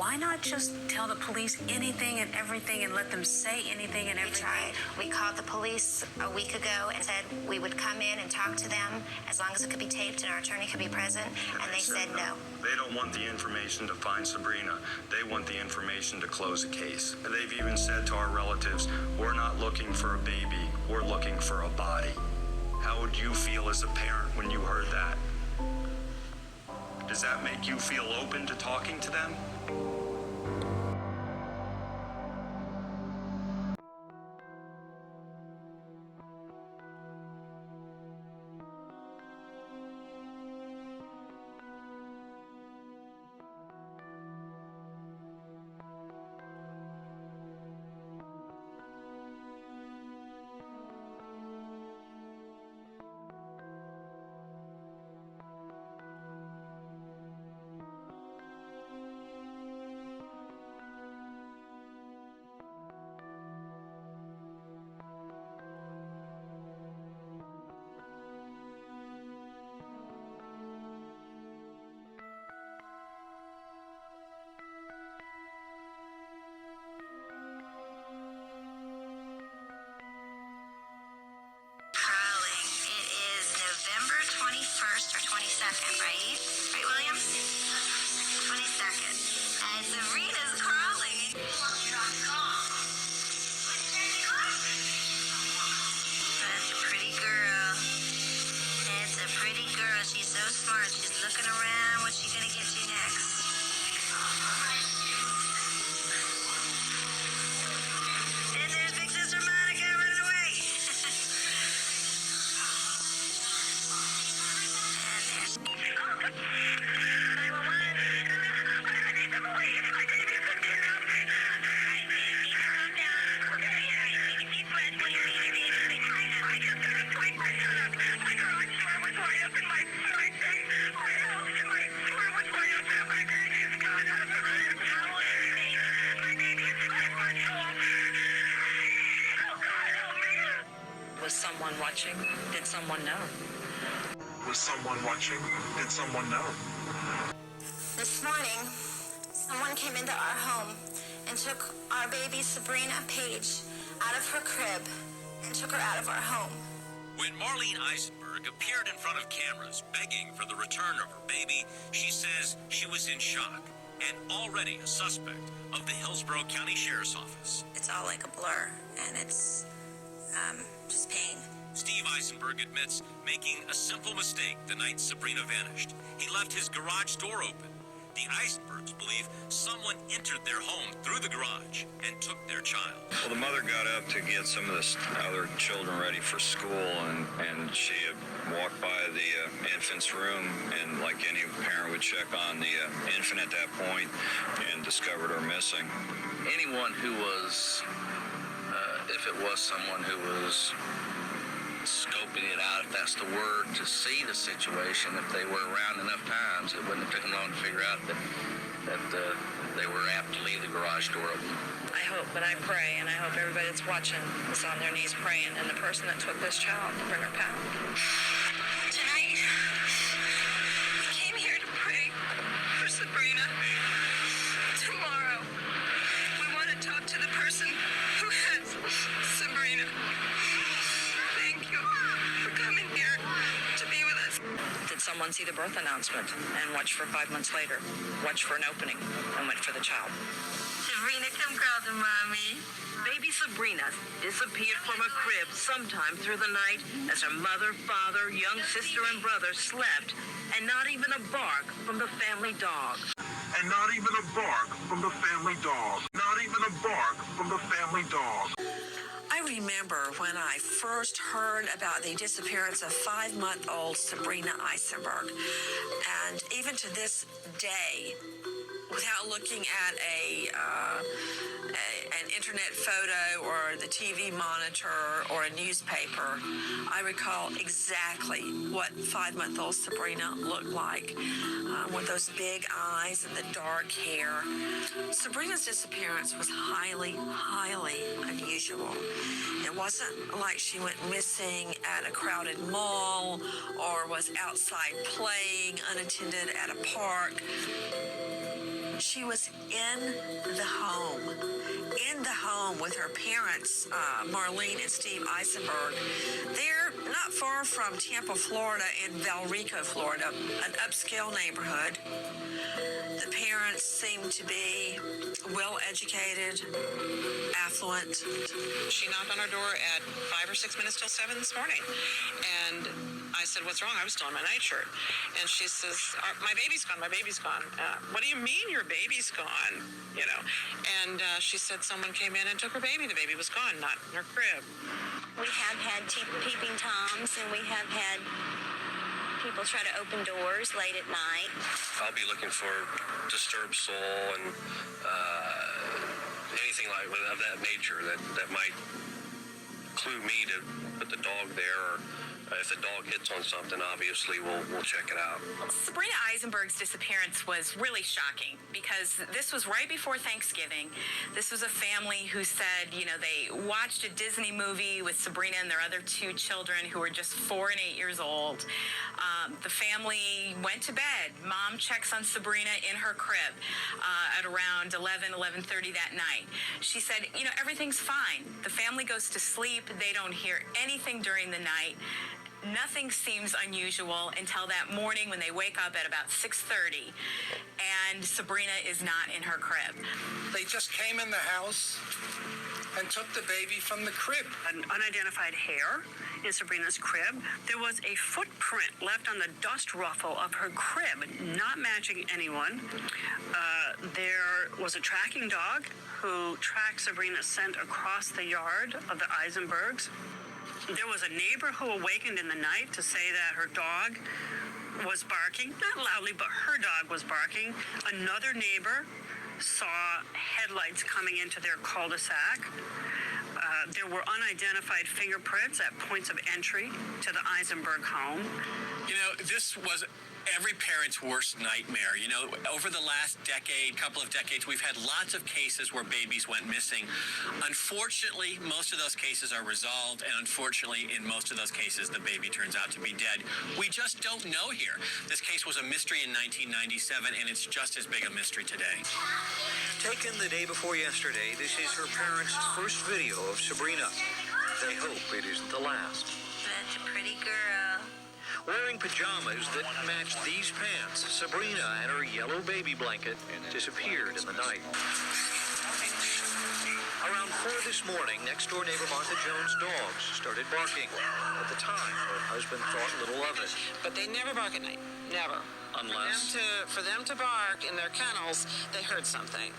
Why not just tell the police anything and everything and let them say anything and everything? We tried. We called the police a week ago and said we would come in and talk to them as long as it could be taped and our attorney could be present, and they said no. They don't want the information to find Sabrina. They want the information to close the case. They've even said to our relatives, we're not looking for a baby, we're looking for a body. How would you feel as a parent when you heard that? Does that make you feel open to talking to them? November 21st or 22nd, right? Right, William? 22nd. And Sabrina's crawling. That's a pretty girl. That's a pretty girl. She's so smart. She's looking around. What's she gonna get to next? And there's Big Sister Monica running away. Was someone watching? Did someone know? Was someone watching? Did someone know? This morning, someone came into our home and took our baby Sabrina Page out of her crib and took her out of our home. When Marlene Eisenberg appeared in front of cameras begging for the return of her baby, she says she was in shock and already a suspect of the Hillsborough County Sheriff's Office. It's all like a blur, and it's just pain. Steve Eisenberg admits making a simple mistake the night Sabrina vanished. He left his garage door open. The Eisenbergs believe someone entered their home through the garage and took their child. Well, the mother got up to get some of the other children ready for school, and she had walked by the infant's room, and like any parent would check on the infant at that point and discovered her missing. Anyone who was, if it was someone who was scoping it out, if that's the word, to see the situation, if they were around enough times, it wouldn't have taken long to figure out that they were apt to leave the garage door open. I hope, but I pray, and I hope everybody that's watching is on their knees praying, and the person that took this child to bring her back. Tonight, we came here to pray for Sabrina. Tomorrow, we want to talk to the person who has Sabrina. Thank you for coming here to be with us. Did someone see the birth announcement and watch for 5 months later, watch for an opening, and went for the child? Sabrina, come crawl to Mommy. Baby Sabrina disappeared from her crib sometime through the night as her mother, father, young sister, and brother slept, and not even a bark from the family dog. And not even a bark from the family dog. Not even a bark from the family dog. I remember when I first heard about the disappearance of 5-month-old Sabrina Eisenberg. And even to this day, without looking at an internet photo or the TV monitor or a newspaper, I recall exactly what 5-month-old Sabrina looked like, with those big eyes and the dark hair. Sabrina's disappearance was highly, highly unusual. It wasn't like she went missing at a crowded mall or was outside playing unattended at a park. She was in the home with her parents, Marlene and Steve Eisenberg. They're not far from Tampa, Florida, in Valrico, Florida, an upscale neighborhood. The parents seem to be well-educated, affluent. She knocked on our door at 5 or 6 minutes till 7 this morning. And I said, what's wrong? I was still in my nightshirt. And she says, my baby's gone, my baby's gone. What do you mean your baby's gone? You know, and she said someone came in and took her baby. The baby was gone, not in her crib. We have had peeping Toms, and we have had people try to open doors late at night. I'll be looking for disturbed soul and anything like of that nature that might clue me to put the dog there, or if the dog hits on something, obviously we'll check it out. Sabrina Eisenberg's disappearance was really shocking because this was right before Thanksgiving. This was a family who said, you know, they watched a Disney movie with Sabrina and their other two children who were just 4 and 8 years old. The family went to bed. Mom checks on Sabrina in her crib at around 11:30 that night. She said, you know, everything's fine. The family goes to sleep. They don't hear anything during the night. Nothing seems unusual until that morning when they wake up at about 6:30 and Sabrina is not in her crib. They just came in the house and took the baby from the crib. An unidentified hair in Sabrina's crib. There was a footprint left on the dust ruffle of her crib, not matching anyone. There was a tracking dog who tracked Sabrina's scent across the yard of the Eisenbergs. There was a neighbor who awakened in the night to say that her dog was barking, not loudly, but her dog was barking. Another neighbor saw headlights coming into their cul-de-sac. There were unidentified fingerprints at points of entry to the Eisenberg home. You know, this was every parent's worst nightmare. You know, over the last couple of decades, we've had lots of cases where babies went missing. Unfortunately, most of those cases are resolved, and unfortunately, in most of those cases, the baby turns out to be dead. We just don't know here. This case was a mystery in 1997, and it's just as big a mystery today. Taken the day before yesterday, this is her parents' first video of Sabrina. They hope it isn't the last. That's a pretty girl. Wearing pajamas that match these pants, Sabrina and her yellow baby blanket disappeared in the night. Around 4 this morning, next-door neighbor Martha Jones' dogs started barking. At the time, her husband thought little of it. But they never bark at night. Never. Unless... For them to bark in their kennels, they heard something.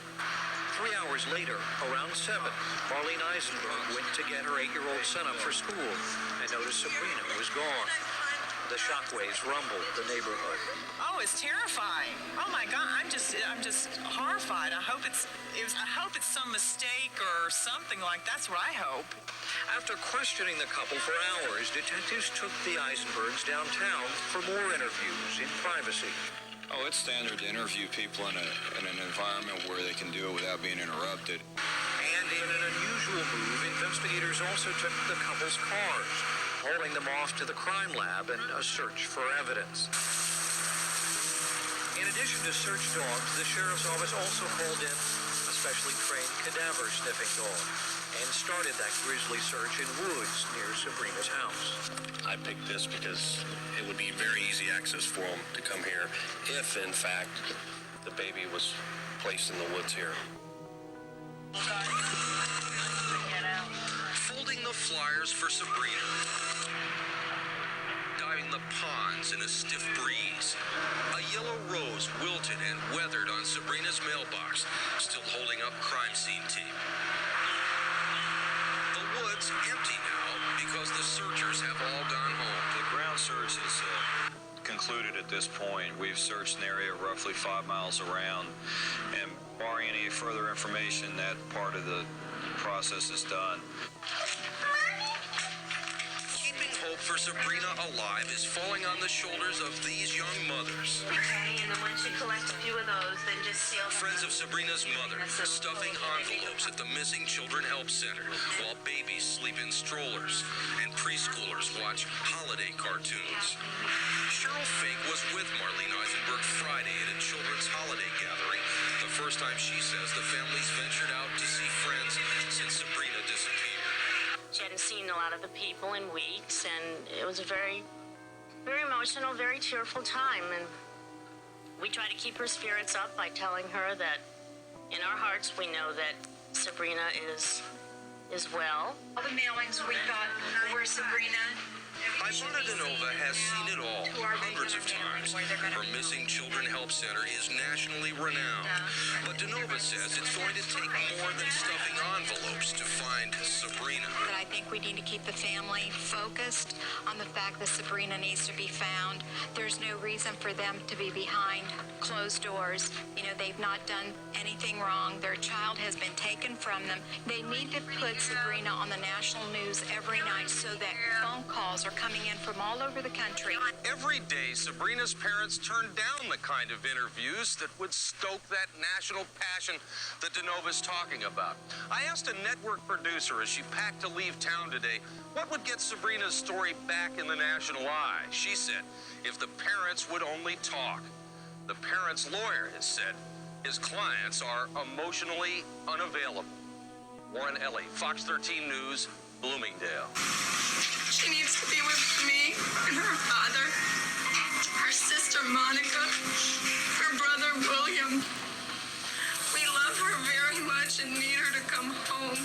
3 hours later, around 7, Marlene Eisenberg went to get her 8-year-old son up for school and noticed Sabrina was gone. The shockwaves rumbled the neighborhood. Oh, it's terrifying. Oh my God, I'm just horrified. I hope it's some mistake or something like that's what I hope. After questioning the couple for hours, detectives took the Eisenbergs downtown for more interviews in privacy. Oh, it's standard to interview people in an environment where they can do it without being interrupted. And in an unusual move, investigators also took the couple's cars, hauling them off to the crime lab in a search for evidence. In addition to search dogs, the sheriff's office also called in a specially trained cadaver sniffing dog and started that grisly search in woods near Sabrina's house. I picked this because it would be very easy access for them to come here if, in fact, the baby was placed in the woods here. Folding the flyers for Sabrina. Diving the ponds in a stiff breeze. A yellow rose wilted and weathered on Sabrina's mailbox, still holding up crime scene tape. The woods empty now because the searchers have all gone home. The ground search is concluded at this point. We've searched an area roughly 5 miles around, and barring any further information, that part of the process is done. Keeping hope for Sabrina alive is falling on the shoulders of these young mothers. Okay, and then once you collect a few of those, then just seal them. Friends of Sabrina's mother stuffing envelopes at the Missing Children Help Center while babies sleep in strollers and preschoolers watch holiday cartoons. Cheryl Fink was with Marlene Eisenberg Friday at a children's holiday gathering, the first time, she says, the family's ventured out to see friends since Sabrina disappeared. She hadn't seen a lot of the people in weeks, and it was a very, very emotional, very tearful time. And we try to keep her spirits up by telling her that in our hearts we know that Sabrina is well. All the mailings we got were Sabrina. Ivana Denova has seen it all, hundreds of times. Her Missing Children Help Center is nationally renowned. But Denova says it's going to take more than stuffing envelopes to find Sabrina. But I think we need to keep the family focused on the fact that Sabrina needs to be found. There's no reason for them to be behind closed doors. You know, they've not done anything wrong. Their child has been taken from them. They need to put Sabrina on the national news every night so that phone calls are coming in from all over the country. Every day, Sabrina's parents turn down the kind of interviews that would stoke that national passion that Denova's talking about. I asked a network producer as she packed to leave town today, what would get Sabrina's story back in the national eye? She said, if the parents would only talk. The parents' lawyer has said his clients are emotionally unavailable. Warren Ellie, Fox 13 News, Bloomingdale. She needs to be with me and her father, her sister Monica, her brother William. We love her very much and need her to come home.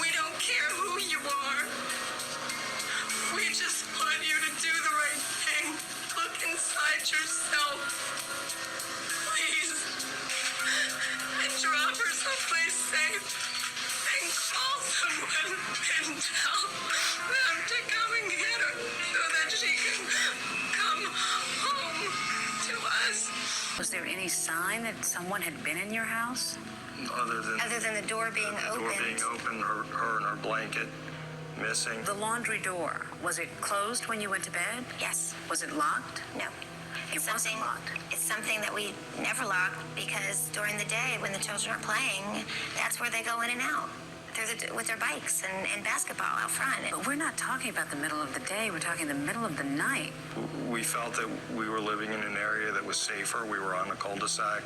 We don't care who you are. We just want you to do the right thing. Look inside yourself. Please. And drop her someplace safe. And call someone and tell them to come and get her so that she can come home to us. Was there any sign that someone had been in your house? Other than the door being opened. Door being open, her and her blanket missing. The laundry door, was it closed when you went to bed? Yes. Was it locked? No. It wasn't locked. It's something that we never lock because during the day when the children are playing, that's where they go in and out. With their bikes and basketball out front. But we're not talking about the middle of the day. We're talking the middle of the night. We felt that we were living in an area that was safer. We were on a cul-de-sac.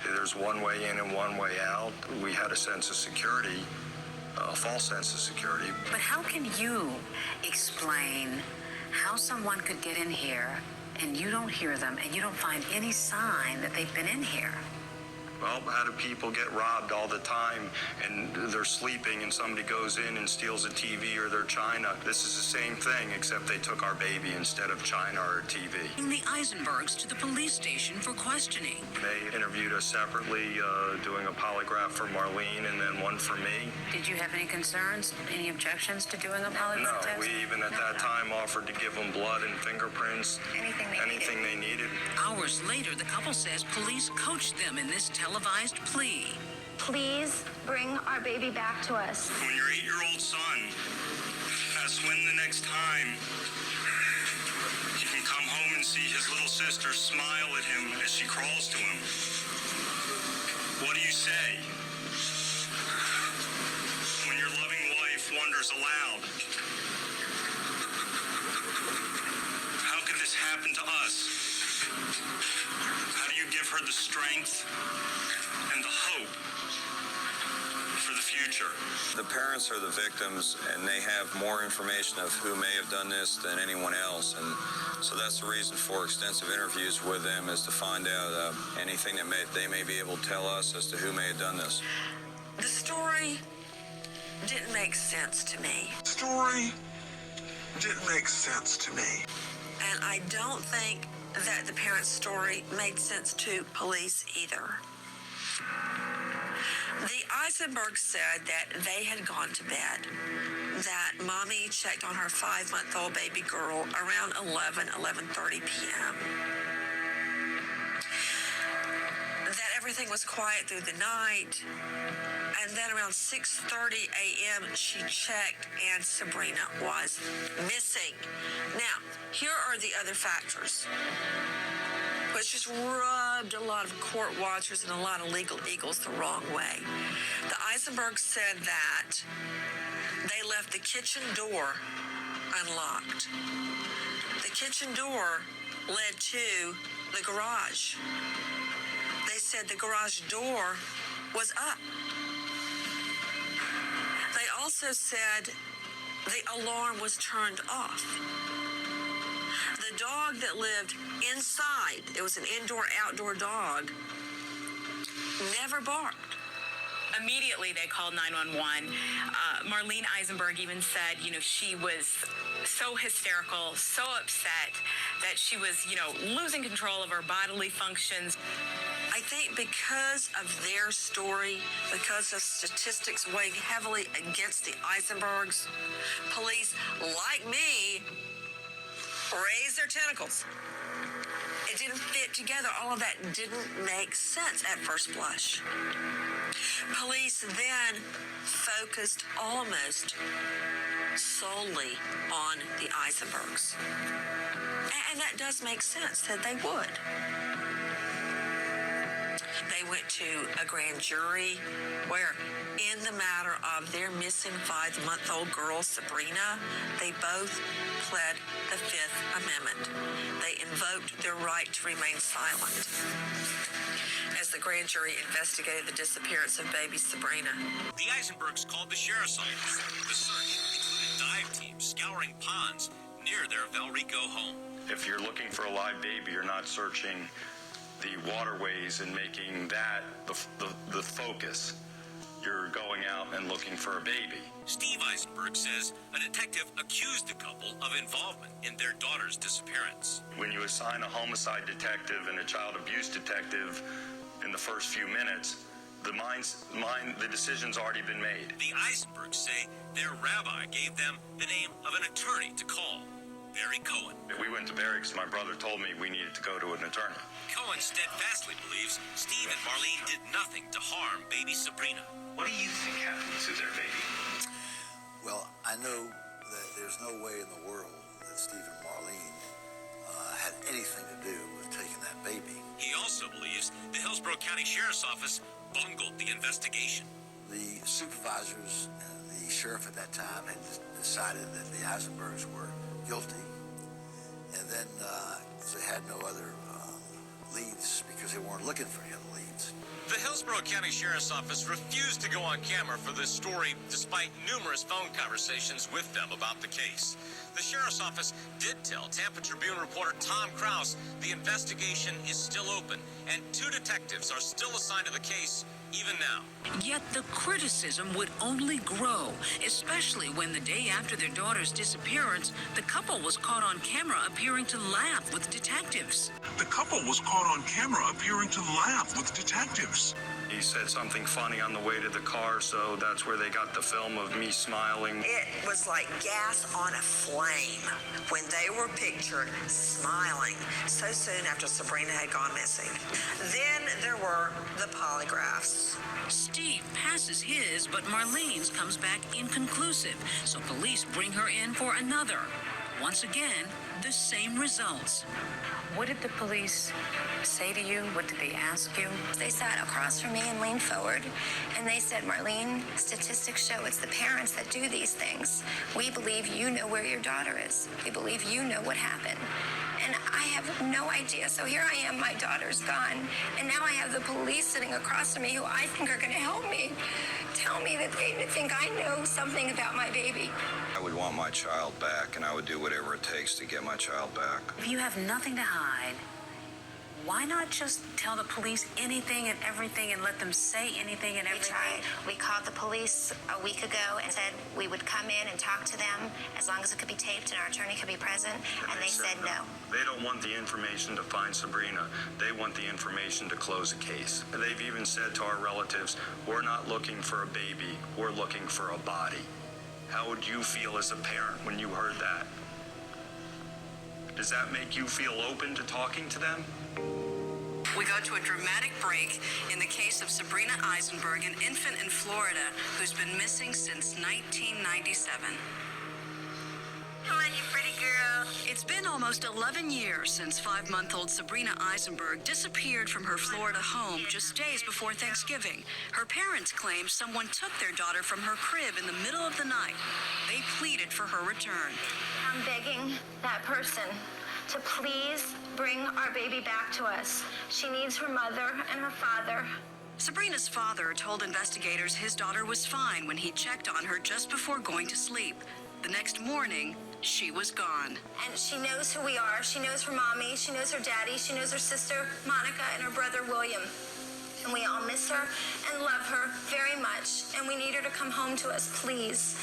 There's one way in and one way out. We had a sense of security, a false sense of security. But how can you explain how someone could get in here and you don't hear them and you don't find any sign that they've been in here? Well, how do people get robbed all the time and they're sleeping and somebody goes in and steals a TV or their china? This is the same thing, except they took our baby instead of china or TV. The Eisenbergs to the police station for questioning. They interviewed us separately, doing a polygraph for Marlene and then one for me. Did you have any concerns, any objections to doing a polygraph test? No, we even at that time offered to give them blood and fingerprints. Anything they needed. Hours later, the couple says police coached them in this televised plea. Please bring our baby back to us. When your 8-year-old son asks when the next time he can come home and see his little sister smile at him as she crawls to him, what do you say? When your loving wife wonders aloud, how could this happen to us? How do you give her the strength and the hope for the future? The parents are the victims, and they have more information of who may have done this than anyone else. And so that's the reason for extensive interviews with them, is to find out anything that they may be able to tell us as to who may have done this. The story didn't make sense to me. Story didn't make sense to me. And I don't think that the parents' story made sense to police either. The Eisenbergs said that they had gone to bed, that mommy checked on her 5-month-old baby girl around 11:30 p.m. That everything was quiet through the night, and then around 6:30 a.m. she checked and Sabrina was missing. Now, here are the other factors, which just rubbed a lot of court watchers and a lot of legal eagles the wrong way. The Eisenbergs said that they left the kitchen door unlocked. The kitchen door led to the garage. They said the garage door was up. They also said the alarm was turned off. The dog that lived inside, it was an indoor-outdoor dog, never barked. Immediately, they called 911. Marlene Eisenberg even said, she was so hysterical, so upset that she was, losing control of her bodily functions. I think because of their story, because of statistics weighing heavily against the Eisenbergs, police, like me, raised their tentacles. It didn't fit together. All of that didn't make sense at first blush. Police then focused almost solely on the Eisenbergs. And that does make sense that they would. They went to a grand jury where, in the matter of their missing 5-month-old girl, Sabrina, they both pled the Fifth Amendment. They invoked their right to remain silent as the grand jury investigated the disappearance of baby Sabrina. The Eisenbergs called the sheriff's office. The search included dive teams scouring ponds near their Valrico home. If you're looking for a live baby, you're not searching the waterways and making that the focus. You're going out and looking for a baby. Steve Eisenberg says a detective accused the couple of involvement in their daughter's disappearance. When you assign a homicide detective and a child abuse detective in the first few minutes, the decision's already been made. The Eisenbergs say their rabbi gave them the name of an attorney to call, Barry Cohen. We went to Barry because my brother told me we needed to go to an attorney. Cohen steadfastly believes Steve and Marlene did nothing to harm baby Sabrina. What do you think happened to their baby? Well, I know that there's no way in the world that Steve and Marlene had anything to do with taking that baby. He also believes the Hillsborough County Sheriff's Office bungled the investigation. The supervisors and the sheriff at that time had decided that the Eisenbergs were guilty, and then they had no other leads because they weren't looking for any other leads. The Hillsborough County Sheriff's Office refused to go on camera for this story despite numerous phone conversations with them about the case. The Sheriff's Office did tell Tampa Tribune reporter Tom Krause the investigation is still open and 2 detectives are still assigned to the case even now. Yet the criticism would only grow, especially when the day after their daughter's disappearance, the couple was caught on camera appearing to laugh with detectives. The couple was caught on camera appearing to laugh with detectives. He said something funny on the way to the car, so that's where they got the film of me smiling. It was like gas on a flame when they were pictured smiling so soon after Sabrina had gone missing. Then there were the polygraphs. Steve passes his, but Marlene's comes back inconclusive, so police bring her in for another. Once again, the same results. What did the police say to you? What did they ask you? They sat across from me and leaned forward, and they said, Marlene, statistics show it's the parents that do these things. We believe you know where your daughter is. We believe you know what happened. And I have no idea. So here I am, my daughter's gone, and now I have the police sitting across from me who I think are going to help me, tell me that they think I know something about my baby. I would want my child back, and I would do whatever it takes to get my child back. If you have nothing to hide, why not just tell the police anything and everything and let them say anything and everything? We tried. We called the police a week ago and said we would come in and talk to them as long as it could be taped and our attorney could be present, and they said no. They don't want the information to find Sabrina. They want the information to close a case. They've even said to our relatives, we're not looking for a baby, we're looking for a body. How would you feel as a parent when you heard that? Does that make you feel open to talking to them? We go to a dramatic break in the case of Sabrina Eisenberg, an infant in Florida who's been missing since 1997. Come on, you pretty girl. It's been almost 11 years since 5-month-old Sabrina Eisenberg disappeared from her Florida home just days before Thanksgiving. Her parents claim someone took their daughter from her crib in the middle of the night. They pleaded for her return. I'm begging that person to please bring our baby back to us. She needs her mother and her father. Sabrina's father told investigators his daughter was fine when he checked on her just before going to sleep. The next morning, she was gone. And she knows who we are. She knows her mommy. She knows her daddy. She knows her sister, Monica, and her brother, William. And we all miss her and love her very much. And we need her to come home to us, please.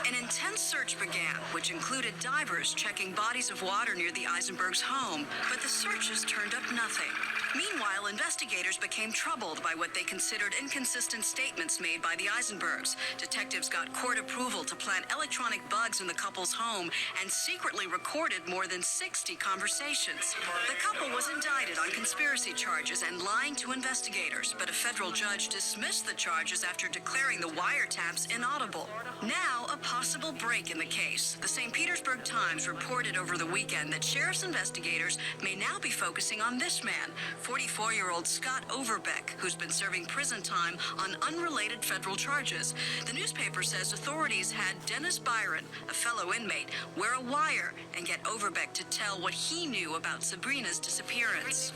An intense search began, which included divers checking bodies of water near the Eisenbergs' home, but the searches turned up nothing. Meanwhile, investigators became troubled by what they considered inconsistent statements made by the Eisenbergs. Detectives got court approval to plant electronic bugs in the couple's home and secretly recorded more than 60 conversations. The couple was indicted on conspiracy charges and lying to investigators, but a federal judge dismissed the charges after declaring the wiretaps inaudible. Now, a possible break in the case. The St. Petersburg Times reported over the weekend that sheriff's investigators may now be focusing on this man, 44-year-old Scott Overbeck, who's been serving prison time on unrelated federal charges. The newspaper says authorities had Dennis Byron, a fellow inmate, wear a wire and get Overbeck to tell what he knew about Sabrina's disappearance.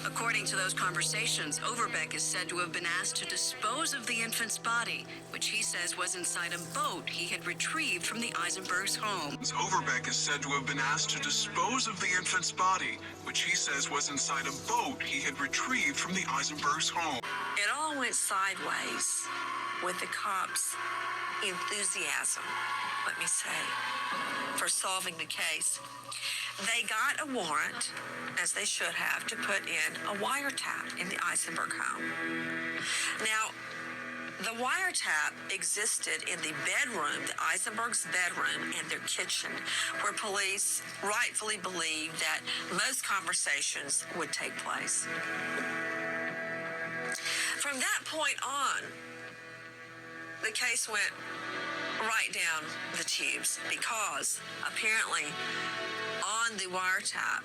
According to those conversations, Overbeck is said to have been asked to dispose of the infant's body, which he says was inside a boat he had retrieved from the Eisenbergs' home. Overbeck is said to have been asked to dispose of the infant's body, which he says was inside a boat he had retrieved from the Eisenbergs' home. It all went sideways with the cops' enthusiasm, let me say, for solving the case. They got a warrant, as they should have, to put in a wiretap in the Eisenberg home. Now, the wiretap existed in the bedroom, the Eisenberg's bedroom, and their kitchen, where police rightfully believed that most conversations would take place. From that point on, the case went right down the tubes because apparently on the wiretap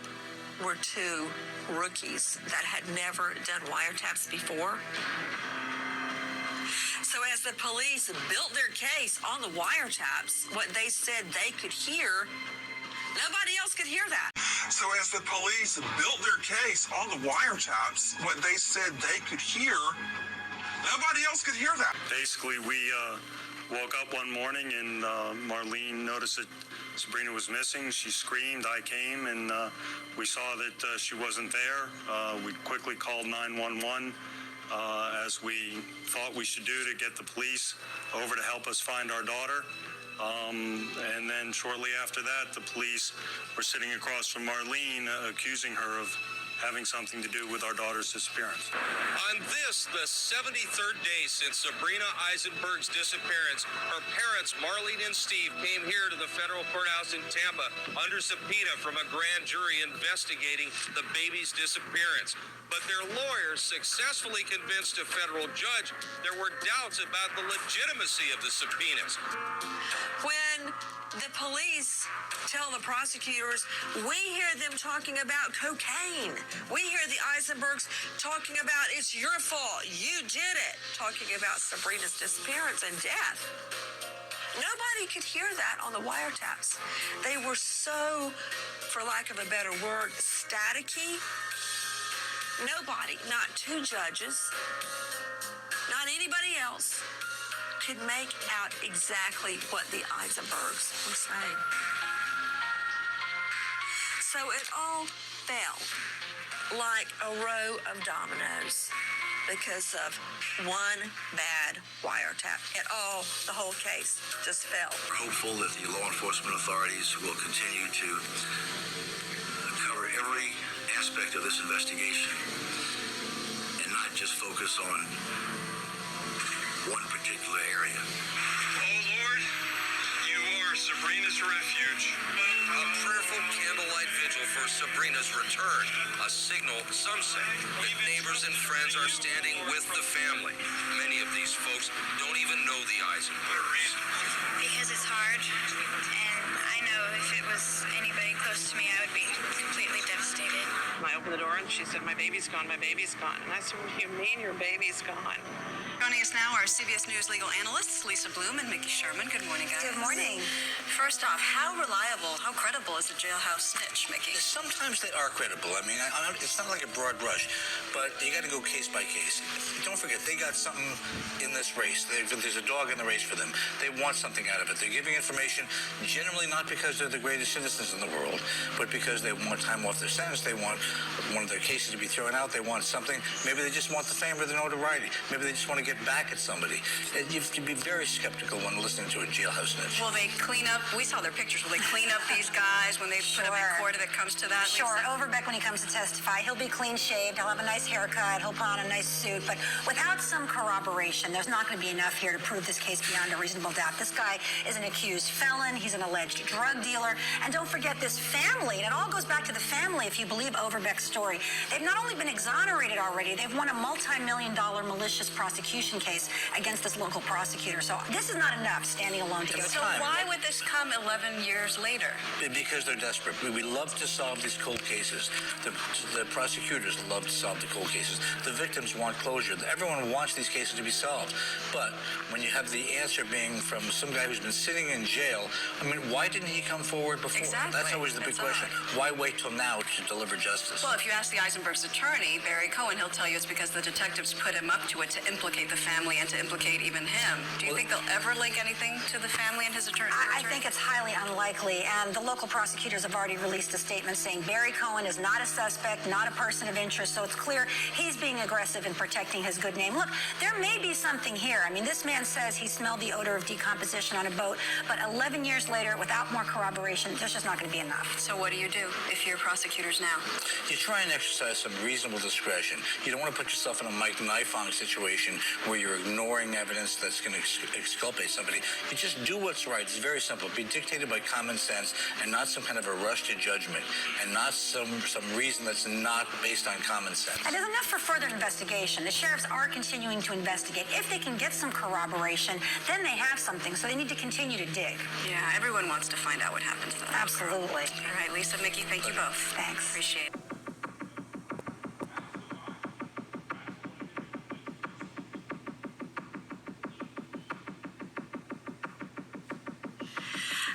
were two rookies that had never done wiretaps before. So as the police built their case on the wiretaps, what they said they could hear, nobody else could hear that. So as the police built their case on the wiretaps, what they said they could hear, nobody else could hear that. Basically, we woke up one morning and Marlene noticed that Sabrina was missing. She screamed. I came and we saw that she wasn't there. We quickly called 911 as we thought we should do to get the police over to help us find our daughter. And then shortly after that, the police were sitting across from Marlene, accusing her of having something to do with our daughter's disappearance. On this, the 73rd day since Sabrina Eisenberg's disappearance, her parents, Marlene and Steve, came here to the federal courthouse in Tampa under subpoena from a grand jury investigating the baby's disappearance. But their lawyers successfully convinced a federal judge there were doubts about the legitimacy of the subpoenas. When the police tell the prosecutors, we hear them talking about cocaine. We hear the Eisenbergs talking about it's your fault, you did it, talking about Sabrina's disappearance and death. Nobody could hear that on the wiretaps. They were so, for lack of a better word, staticky. Nobody, not two judges, not anybody else, could make out exactly what the Eisenbergs were saying. So it all fell like a row of dominoes because of one bad wiretap. The whole case just fell. We're hopeful that the law enforcement authorities will continue to cover every aspect of this investigation and not just focus on one particular area. Oh, Lord, you are Sabrina's refuge. A prayerful candlelight vigil for Sabrina's return, a signal, some say, that neighbors and friends are standing with the family. Many of these folks don't even know the Eisenbergs. Because it's hard, and I know if it was anybody close to me, I would be completely devastated. I opened the door and she said, my baby's gone, my baby's gone. And I said, what do you mean your baby's gone? Joining us now are CBS News legal analysts Lisa Bloom and Mickey Sherman. Good morning, guys. Good morning. First off, how reliable, how credible is a jailhouse snitch, Mickey? shaky. Sometimes they are credible. I mean, it's not like a broad brush, but you got to go case by case. Don't forget, they got something in this race. There's a dog in the race for them. They want something out of it. They're giving information, generally not because they're the greatest citizens in the world, but because they want time off their sentence. They want one of their cases to be thrown out. They want something. Maybe they just want the fame or the notoriety. Maybe they just want to get back at somebody. You have to be very skeptical when listening to a jailhouse niche. Will they clean up? We saw their pictures. Will they clean up these guys when they put them in court if it comes to that? Sure. Overbeck, when he comes to testify, he'll be clean shaved. He'll have a nice haircut. He'll put on a nice suit. But without some corroboration, there's not going to be enough here to prove this case beyond a reasonable doubt. This guy is an accused felon. He's an alleged drug dealer. And don't forget this family. And it all goes back to the family if you believe Overbeck's story. They've not only been exonerated already, they've won a multi-million-dollar malicious prosecution case against this local prosecutor. So this is not enough standing alone to give So why would this come 11 years later? Because they're desperate. We love to solve these cold cases. The prosecutors love to solve the cold cases. The victims want closure. Everyone wants these cases to be solved. But when you have the answer being from some guy who's been sitting in jail, I mean, why didn't he come forward before? Exactly. That's always the big question. Why wait till now to deliver justice? Well, if you ask the Eisenberg's attorney, Barry Cohen, he'll tell you it's because the detectives put him up to it to implicate the family and to implicate even him. Do you think they'll ever link anything to the family and his attorney? I think it's highly unlikely, and the local prosecutors have already released a statement saying Barry Cohen is not a suspect, not a person of interest, so it's clear he's being aggressive in protecting his good name. Look, there may be something here. I mean, this man says he smelled the odor of decomposition on a boat, but 11 years later, without more corroboration, there's just not going to be enough. So what do you do if you're prosecutors now? You try and exercise some reasonable discretion. You don't want to put yourself in a Mike Nifong situation where you're ignoring evidence that's going to exculpate somebody. You just do what's right. It's very simple. Be dictated by common sense and not some kind of a rush to judgment and not some reason that's not based on common sense. And there's enough for further investigation. The sheriffs are continuing to investigate. If they can get some corroboration, then they have something, so they need to continue to dig. Yeah, everyone wants to find out what happened to them. Absolutely. All right, Lisa, Mickey, thank you both. Thanks. Appreciate it.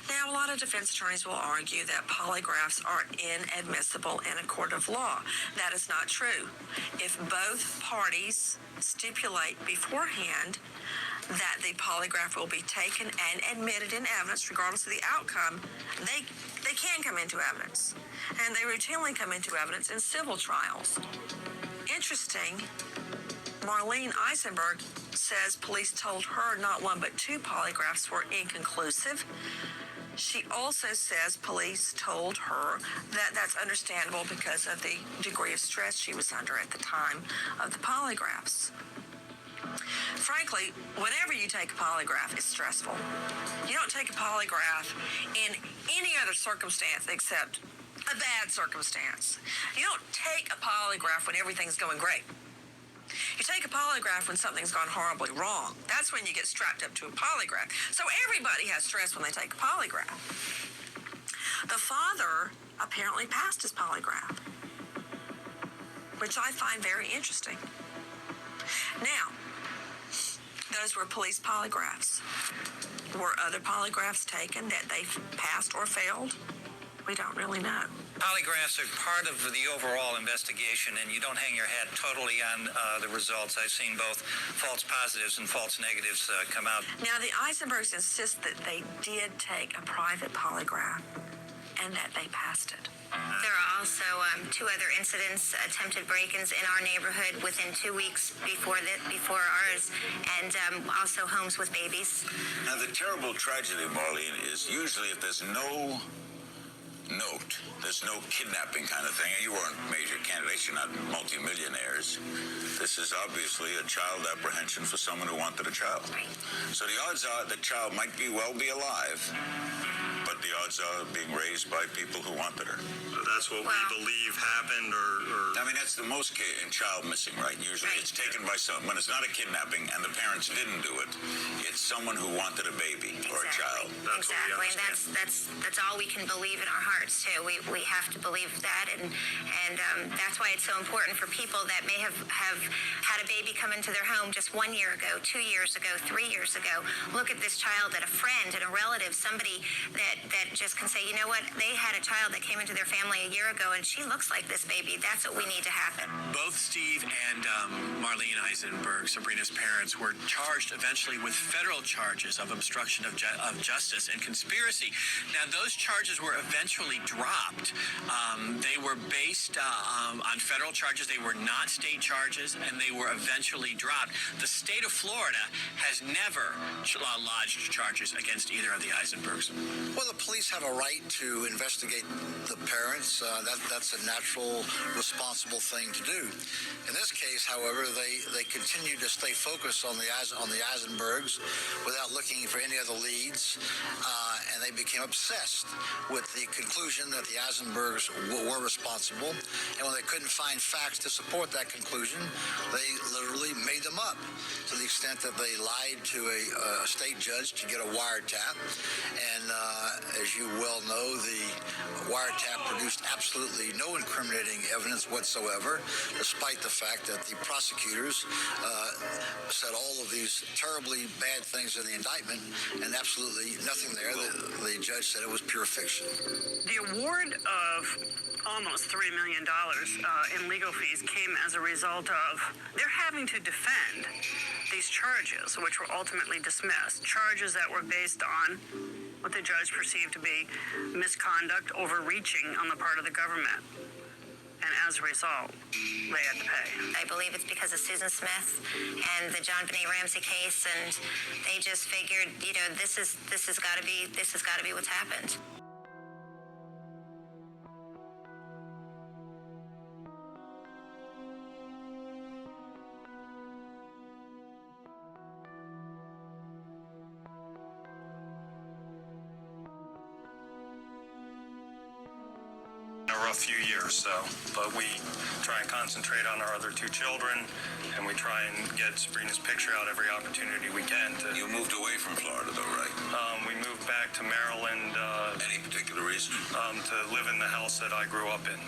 Now, a lot of defense attorneys will argue that polygraphs are inadmissible in a court of law. That is not true. If both parties stipulate beforehand that the polygraph will be taken and admitted in evidence, regardless of the outcome, they can come into evidence. And they routinely come into evidence in civil trials. Interesting, Marlene Eisenberg says police told her not one but two polygraphs were inconclusive. She also says police told her that that's understandable because of the degree of stress she was under at the time of the polygraphs. Frankly, whenever you take a polygraph, it's stressful. You don't take a polygraph in any other circumstance except a bad circumstance. You don't take a polygraph when everything's going great. You take a polygraph when something's gone horribly wrong. That's when you get strapped up to a polygraph. So everybody has stress when they take a polygraph. The father apparently passed his polygraph, which I find very interesting. Now, those were police polygraphs. Were other polygraphs taken that they passed or failed? We don't really know. Polygraphs are part of the overall investigation, and you don't hang your hat totally on the results. I've seen both false positives and false negatives come out. Now, the Eisenbergs insist that they did take a private polygraph and that they passed it. There are also two other incidents, attempted break-ins in our neighborhood within 2 weeks before ours, and also homes with babies. Now, the terrible tragedy, Marlene, is usually if there's no note, there's no kidnapping kind of thing. You weren't major candidates, you're not multimillionaires. This is obviously a child apprehension for someone who wanted a child. So the odds are the child might be alive, but the odds are being raised by people who wanted her. So that's what we believe happened, or... I mean, that's the most in child missing, right? Usually it's taken by someone. When it's not a kidnapping and the parents didn't do it, it's someone who wanted a baby or a child. Exactly, and that's all we can believe in our hearts too. We have to believe that, and that's why it's so important for people that may have had a baby come into their home just 1 year ago, 2 years ago, 3 years ago. Look at this child that a friend and a relative, somebody that that just can say, you know what, they had a child that came into their family a year ago and she looks like this baby. That's what we need to happen. Both Steve and Marlene Eisenberg, Sabrina's parents, were charged eventually with federal charges of obstruction of justice and conspiracy. Now, those charges were eventually dropped. They were based on federal charges. They were not state charges, and they were eventually dropped. The state of Florida has never lodged charges against either of the Eisenbergs. Well, the police have a right to investigate the parents. That's a natural, responsible thing to do. In this case, however, they continue to stay focused on the Eisenbergs without looking for any other leads, and they became obsessed with the conclusion that the Eisenbergs were responsible. And when they couldn't find facts to support that conclusion, they literally made them up, to the extent that they lied to a state judge to get a wiretap. And as you well know, the wiretap produced absolutely no incriminating evidence whatsoever, despite the fact that the prosecutors said all of these terribly bad things in the indictment, and absolutely nothing there. The judge said it was pure fiction. The award of almost $3 million in legal fees came as a result of their having to defend these charges, which were ultimately dismissed. Charges that were based on what the judge perceived to be misconduct, overreaching on the part of the government. And as a result, they had to pay. I believe it's because of Susan Smith and the John Benet Ramsey case, and they just figured, you know, this has got to be what's happened. A rough few years, but we try and concentrate on our other two children, and we try and get Sabrina's picture out every opportunity we can. You moved away from Florida, though, right? We moved back to Maryland. Any particular reason? To live in the house that I grew up in.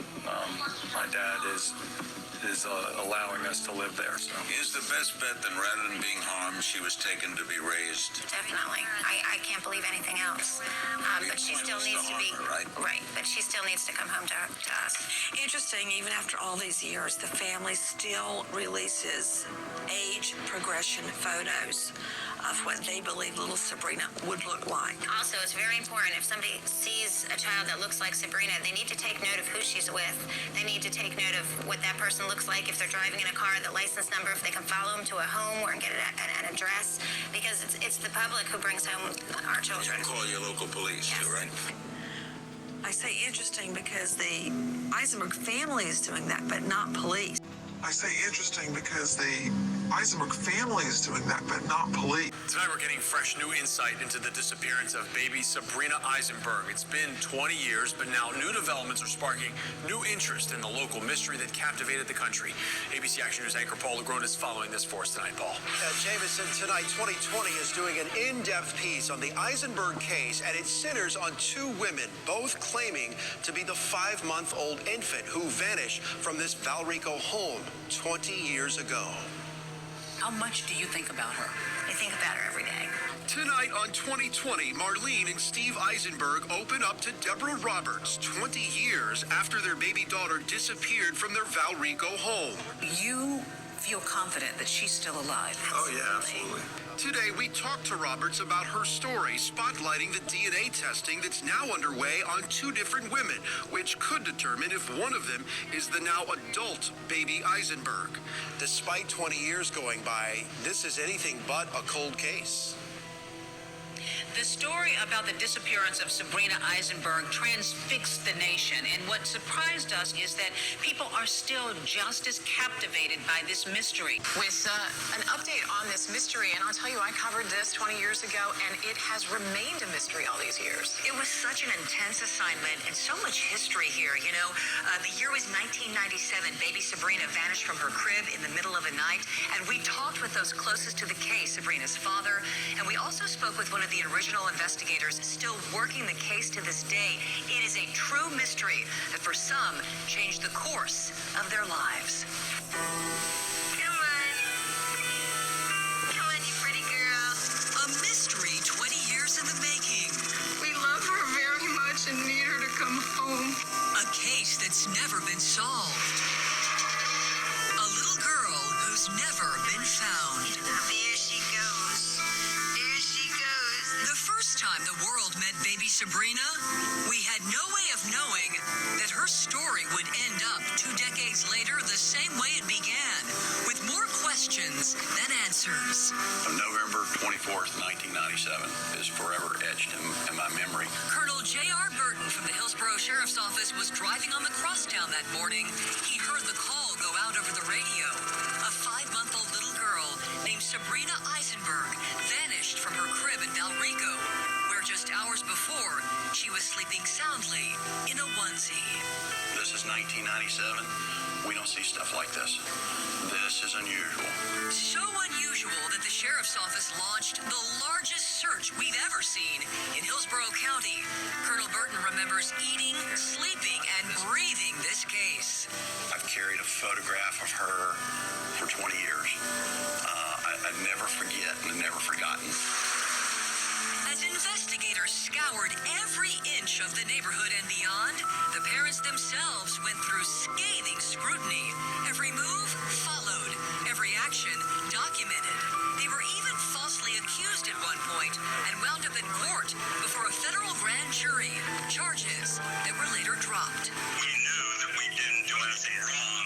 My dad is allowing us to live there. So. Is the best bet that rather than being harmed, she was taken to be raised? Definitely. I can't believe anything else. But she still needs to be right. But she still needs to come home to us. Interesting, even after all these years, the family still releases age progression photos of what they believe little Sabrina would look like. Also, it's very important, if somebody sees a child that looks like Sabrina, they need to take note of who she's with. They need to take note of what that person looks like. If they're driving in a car, the license number, if they can follow them to a home or get an address, because it's the public who brings home our children. You call your local police, too, right? I say interesting because the Eisenberg family is doing that, but not police. I say interesting because the Eisenberg family is doing that, but not police. Tonight we're getting fresh new insight into the disappearance of baby Sabrina Eisenberg. It's been 20 years, but now new developments are sparking new interest in the local mystery that captivated the country. ABC Action News anchor Paul LeGrone is following this for us tonight. Paul. Jameson, tonight 2020 is doing an in-depth piece on the Eisenberg case, and it centers on two women, both claiming to be the 5-month-old infant who vanished from this Valrico home 20 years ago. How much do you think about her? I think about her every day. Tonight on 2020, Marlene and Steve Eisenberg open up to Deborah Roberts 20 years after their baby daughter disappeared from their Valrico home. You feel confident that she's still alive? Oh, yeah, absolutely. Today, we talked to Roberts about her story, spotlighting the DNA testing that's now underway on two different women, which could determine if one of them is the now adult baby Eisenberg. Despite 20 years going by, this is anything but a cold case. The story about the disappearance of Sabrina Eisenberg transfixed the nation, and what surprised us is that people are still just as captivated by this mystery. With an update on this mystery, and I'll tell you, I covered this 20 years ago, and it has remained a mystery all these years. It was such an intense assignment and so much history here, you know. The year was 1997. Baby Sabrina vanished from her crib in the middle of the night, and we talked with those closest to the case, Sabrina's father, and we also spoke with one of the original investigators still working the case to this day. It is a true mystery that for some changed the course of their lives. Come on, you pretty girl. A mystery 20 years in the making. We love her very baby Sabrina? We had no way of knowing that her story would end up 2 decades later the same way it began, with more questions than answers. November 24th, 1997 is forever etched in my memory. Colonel J.R. Burton from the Hillsborough Sheriff's Office was driving on the crosstown that morning. He heard the call go out over the radio. A 5-month-old little girl named Sabrina AISENBERG vanished from her crib in Valrico, where just hours before, she was sleeping soundly in a onesie. This is 1997. We don't see stuff like this. This is unusual. So unusual that the Sheriff's Office launched the largest search we've ever seen in Hillsborough County. Colonel Burton remembers eating, sleeping, and breathing this case. I've carried a photograph of her for 20 years. I'd never forget and never forgotten. As investigators scoured every inch of the neighborhood and beyond, the parents themselves went through scathing scrutiny. Every move followed, every action documented. They were even falsely accused at one point and wound up in court before a federal grand jury, charges that were later dropped. We knew that we didn't do anything wrong,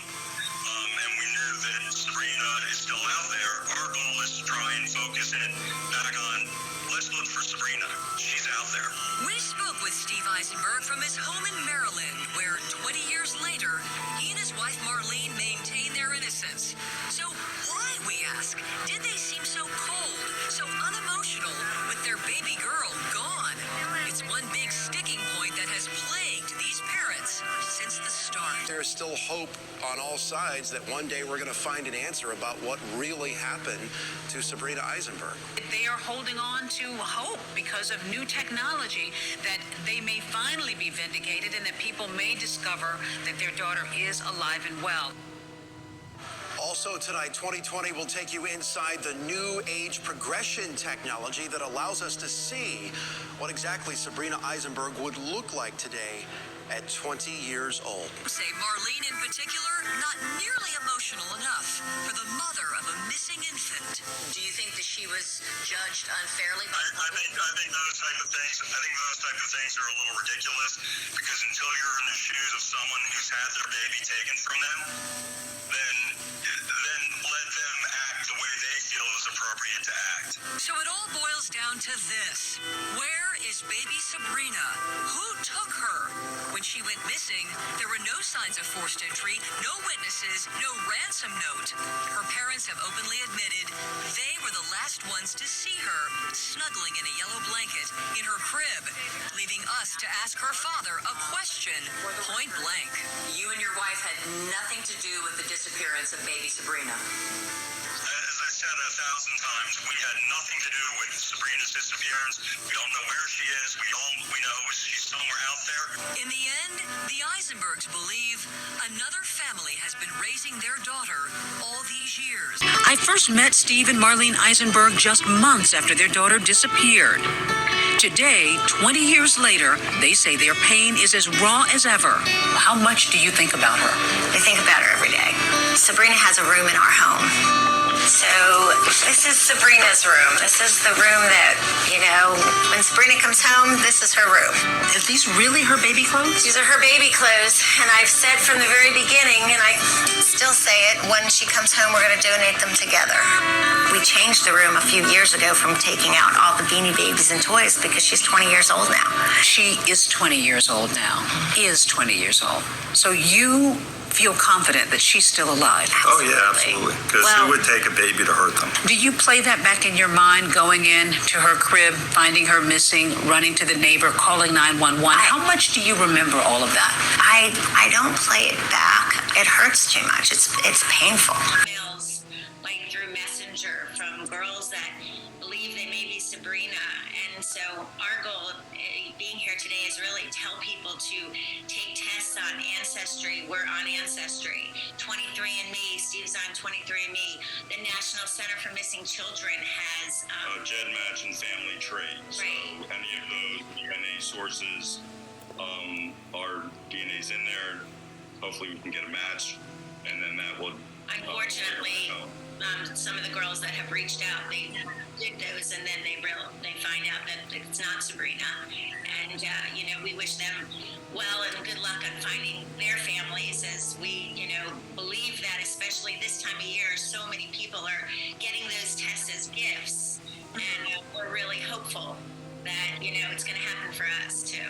and we knew that Sabrina is still out there. Our goal is to try and focus it back on, let's look for Sabrina. She's out there. We spoke with Steve Eisenberg from his home in Maryland, where 20 years later, he and his wife Marlene maintain their innocence. So why, we ask, did they seem so cold, so unemotional, with their baby girl gone? It's one big sticking point that has plagued these parents since the start. There's still hope on all sides that one day we're going to find an answer about what really happened to Sabrina AISENBERG. They are holding on to hope because of new technology that they may finally be vindicated and that people may discover that their daughter is alive and well. Also tonight, 2020 will take you inside the new age progression technology that allows us to see what exactly Sabrina AISENBERG would look like today at 20 years old. Say Marlene in particular, not nearly emotional enough for the mother of a missing infant. Do you think that she was judged unfairly by the public? I think those type of things are a little ridiculous, because until you're in the shoes of someone who's had their baby taken from them, then let them act the way they feel is appropriate to act. So it all boils down to this. Where is baby Sabrina? Who took her? When she went missing, there were no signs of forced entry, no witnesses, no ransom note. Her parents have openly admitted they were the last ones to see her snuggling in a yellow blanket in her crib, leaving us to ask her father a question point blank. You and your wife had nothing to do with the disappearance of baby Sabrina. As I said 1,000 times, we had nothing to do with Sabrina's disappearance. We don't know where she is. We know she's somewhere out there. In the end, the Eisenbergs believe another family has been raising their daughter all these years. I first met Steve and Marlene AISENBERG just months after their daughter disappeared. Today, 20 years later, they say their pain is as raw as ever. How much do you think about her? We think about her every day. Sabrina has a room in our home. So this is Sabrina's room. This is the room that, when Sabrina comes home, this is her room. Are these really her baby clothes? These are her baby clothes, and I've said from the very beginning, and I still say it, when she comes home, we're going to donate them together. We changed the room a few years ago from taking out all the Beanie Babies and toys because she's 20 years old now. She is 20 years old now. Is 20 years old. So you feel confident that she's still alive? Oh, yeah, absolutely. Because it would take a baby to hurt them. Do you play that back in your mind, going in to her crib, finding her missing, running to the neighbor, calling 911? How much do you remember all of that? I don't play it back. It hurts too much. It's painful. Emails, like through Messenger, from girls that believe they may be Sabrina. And so our goal being here today is really tell people to take tests on Ancestry. We're on Ancestry. 23andMe, Steve's on 23andMe. The National Center for Missing Children has... GEDmatch and Family Tree. So any of those DNA sources, our DNA's in there. Hopefully we can get a match, and then that will... Unfortunately, some of the girls that have reached out, they did those, and then they find out that it's not Sabrina. And we wish them well and good luck on finding their families, as we believe that, especially this time of year, so many people are getting those tests as gifts, and we're really hopeful that it's going to happen for us too.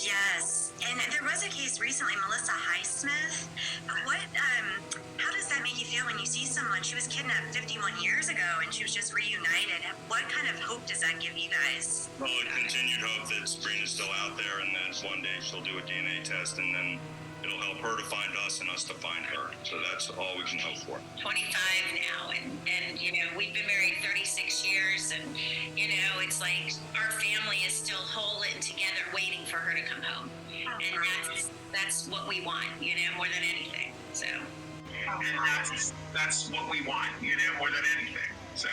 Yes, and there was a case recently, Melissa Highsmith. How does that make you feel when you see someone? She was kidnapped 51 years ago, and she was just reunited. What kind of hope does that give you guys? Well, a continued hope that Sabrina's still out there, and then one day she'll do a DNA test, and then it'll help her to find us and us to find her. So that's all we can hope for. 25 now, and we've been married 36 years, and it's like our family is still whole and together, waiting for her to come home, and that's what we want, more than anything. So. And that's what we want, more than anything. So.